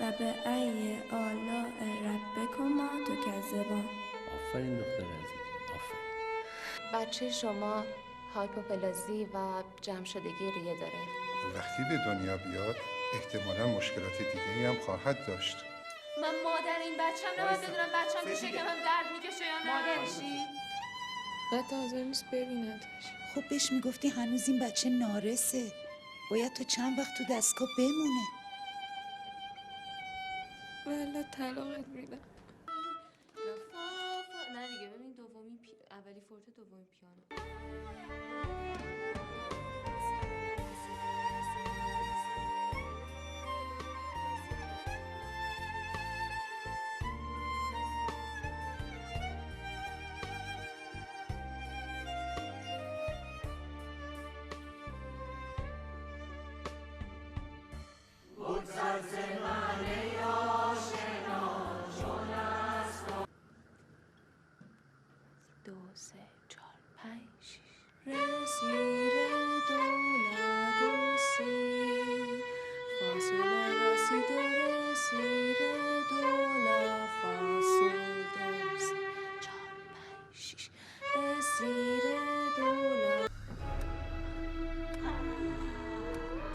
و به ای آلاء ربکما تکذبان. آفرین دختر عزیز، آفرین. بچه شما هایپوپلازی و جمع شدگی ریه داره. وقتی به دنیا بیاد احتمالا مشکلات دیگه‌ای هم خواهد داشت. من مادر این بچه‌م نباید بدونم بچه‌م تو شکمم درد میکشه یا نه؟ مادرشی؟ حتی حاضر نیست ببیندش. خب بهش میگفتی هنوز این بچه نارسه، باید تا چند وقت تو دستگاه بمونه. والا طلاقت میدم. نه دیگه ببین اولی فورت دومی پیانو. دو سه چهار پنج شش رسیر دولا دوسی فاصله راسی دو رسیر دولا فاصل دو سه چهار پنج شش رسیر دولا.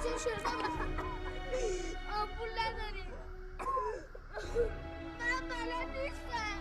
چه شده؟ آمپول نداری؟ من بلد نیستم.